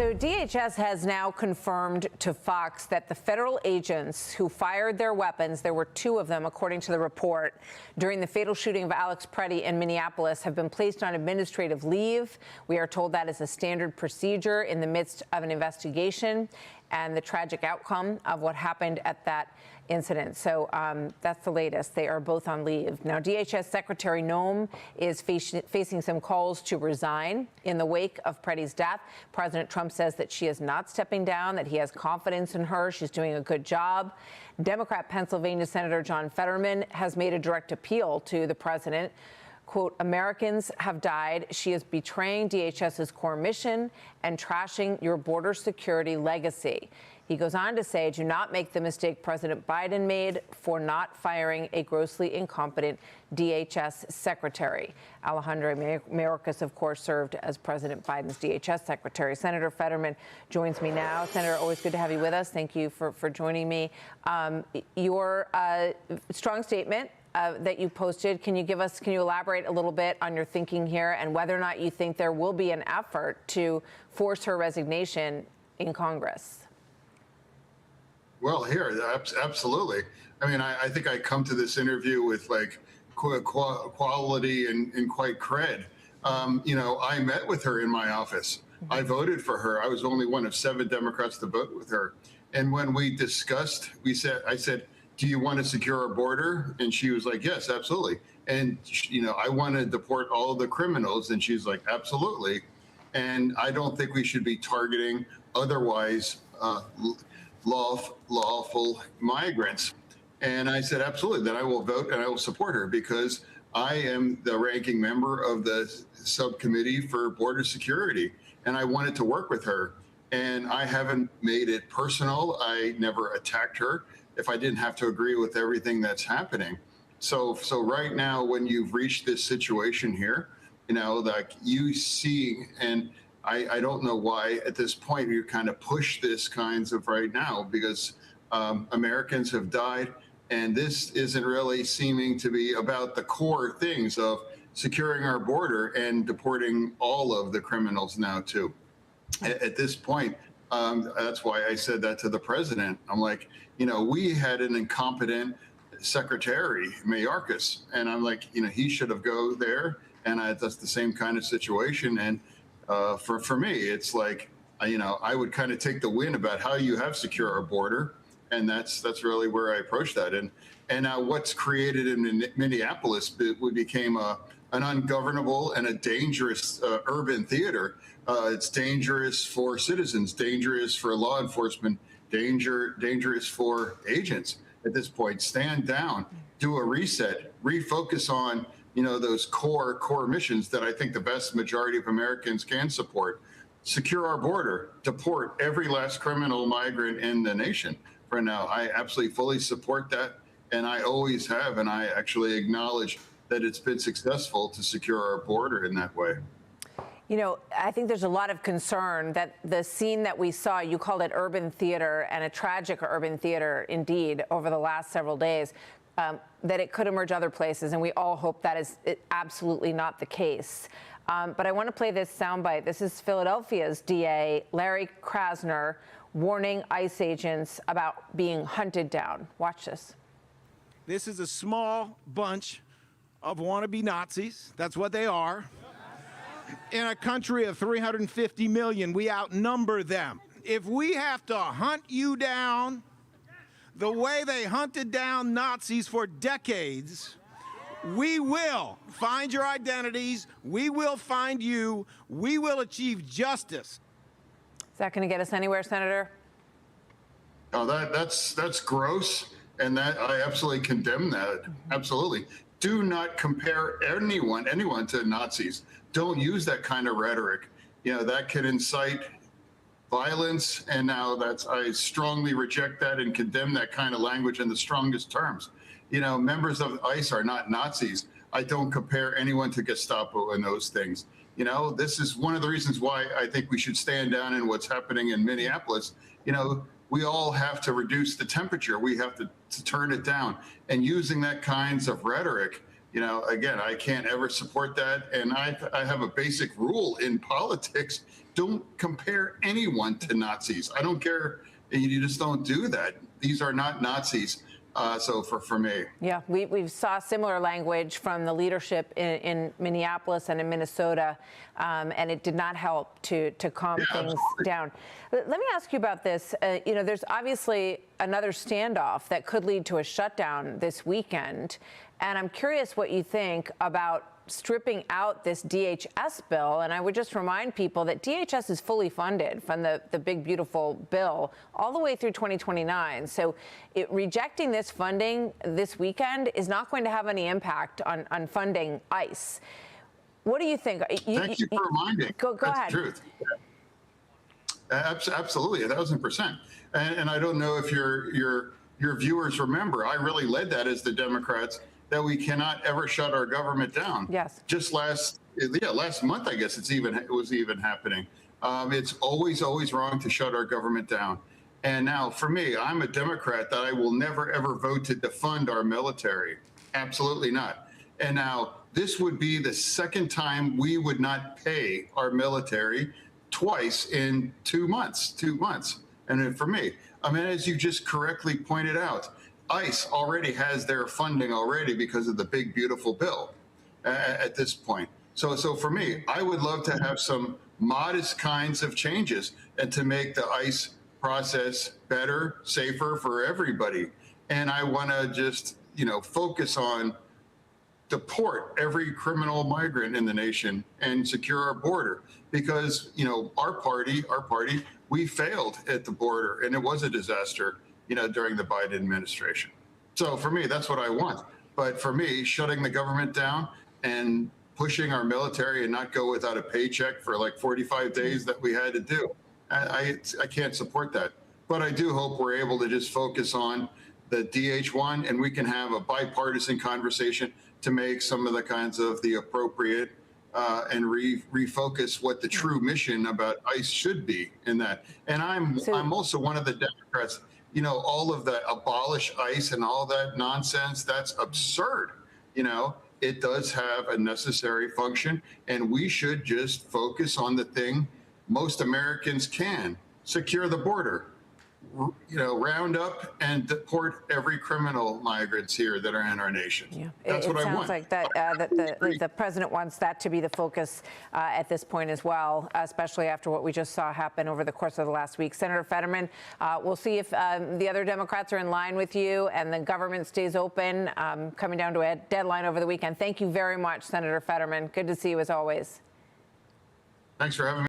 So DHS has now confirmed to Fox that the federal agents who fired their weapons, there were two of them, according to the report, during the fatal shooting of Alex Preddy in Minneapolis, have been placed on administrative leave. We are told that is a standard procedure in the midst of an investigation and the tragic outcome of what happened at that incident. So that's the latest. They are both on leave. Now, DHS Secretary Noem is facing some calls to resign in the wake of Preddy's death. President Trump says that she is not stepping down, that he has confidence in her. She's doing a good job. Democrat Pennsylvania Senator John Fetterman has made a direct appeal to the president. Quote, Americans have died. She is betraying DHS's core mission and trashing your border security legacy. He goes on to say, do not make the mistake President Biden made for not firing a grossly incompetent DHS secretary. Alejandro Mayorkas, of course, served as President Biden's DHS secretary. Senator Fetterman joins me now. Senator, always good to have you with us. Thank you for joining me. Your strong statement that you posted, can you elaborate a little bit on your thinking here and whether or not you think there will be an effort to force her resignation in Congress? Well, here, absolutely. I mean, I think I come to this interview with like quality and quite cred. You know, I met with her in my office. I voted for her. I was only one of 7 Democrats to vote with her. And when we discussed, I said, do you want to secure our border? And she was like, yes, absolutely. And, you know, I want to deport all of the criminals. And she's like, absolutely. And I don't think we should be targeting otherwise lawful migrants. And I said, absolutely, then I will vote and I will support her because I am the ranking member of the subcommittee for border security. And I wanted to work with her. And I haven't made it personal. I never attacked her if I didn't have to agree with everything that's happening. So right now, when you've reached this situation here, you know, like you see, and I don't know why at this point you kind of push this kinds of right now because Americans have died. And this isn't really seeming to be about the core things of securing our border and deporting all of the criminals now, too. At this point, that's why I said that to the president. I'm like, you know, we had an incompetent secretary, Mayorkas, and I'm like, you know, he should have go there. And that's the same kind of situation. And for me, it's like, you know, I would kind of take the win about how you have secure our border. And that's really where I approach that. And what's created in Minneapolis became an ungovernable and a dangerous urban theater. It's dangerous for citizens, dangerous for law enforcement, dangerous for agents at this point. Stand down, do a reset, refocus on, you know, those core missions that I think the vast majority of Americans can support. Secure our border, deport every last criminal migrant in the nation. For now, I absolutely fully support that, and I always have, and I actually acknowledge that it's been successful to secure our border in that way. You know, I think there's a lot of concern that the scene that we saw, you called it urban theater, and a tragic urban theater indeed over the last several days, that it could emerge other places, and we all hope that is absolutely not the case. But I want to play this soundbite. This is Philadelphia's DA, Larry Krasner, warning ICE agents about being hunted down. Watch this. This is a small bunch of wannabe Nazis. That's what they are. In a country of 350 million, we outnumber them. If we have to hunt you down the way they hunted down Nazis for decades, we will find your identities, we will find you, we will achieve justice. Is that going to get us anywhere, Senator? Oh, that's gross, and that I absolutely condemn that. Absolutely. Do not compare anyone to Nazis. Don't use that kind of rhetoric. You know, that can incite violence, and now I strongly reject that and condemn that kind of language in the strongest terms. You know, members of ICE are not Nazis. I don't compare anyone to Gestapo and those things. You know, this is one of the reasons why I think we should stand down in what's happening in Minneapolis. You know, we all have to reduce the temperature. We have to turn it down. And using that kinds of rhetoric again, I can't ever support that. And I have a basic rule in politics: don't compare anyone to Nazis. I don't care. You just don't do that. These are not Nazis. So for me. Yeah, we saw similar language from the leadership in Minneapolis and in Minnesota, and it did not help to calm things down. Let me ask you about this. There's obviously another standoff that could lead to a shutdown this weekend, and I'm curious what you think about stripping out this DHS bill. And I would just remind people that DHS is fully funded from the big, beautiful bill all the way through 2029. So rejecting this funding this weekend is not going to have any impact on funding ICE. What do you think? Thank you for reminding. Go That's ahead. The truth. Absolutely, 1,000%. And I don't know if your viewers remember, I really led that as the Democrats, that we cannot ever shut our government down. Yes. Just last month, I guess it was even happening. It's always wrong to shut our government down. And now, for me, I'm a Democrat that I will never ever vote to defund our military. Absolutely not. And now, this would be the second time we would not pay our military twice in 2 months. 2 months. And for me, as you just correctly pointed out, ICE already has their funding already because of the big, beautiful bill at this point. So for me, I would love to have some modest kinds of changes and to make the ICE process better, safer for everybody. And I want to just, focus on deport every criminal migrant in the nation and secure our border, because, our party, we failed at the border, and it was a disaster during the Biden administration. So for me, that's what I want. But for me, shutting the government down and pushing our military and not go without a paycheck for like 45 days that we had to do, I can't support that. But I do hope we're able to just focus on the DH1, and we can have a bipartisan conversation to make some of the kinds of the appropriate and refocus what the true mission about ICE should be in that. And I'm also one of the Democrats. All of the abolish ICE and all that nonsense, that's absurd. It does have a necessary function, and we should just focus on the thing most Americans can: secure the border, round up and deport every criminal migrants here that are in our nation. Yeah. That's what I want. It sounds like that the president wants that to be the focus at this point as well, especially after what we just saw happen over the course of the last week. Senator Fetterman, we'll see if the other Democrats are in line with you and the government stays open, coming down to a deadline over the weekend. Thank you very much, Senator Fetterman. Good to see you as always. Thanks for having me.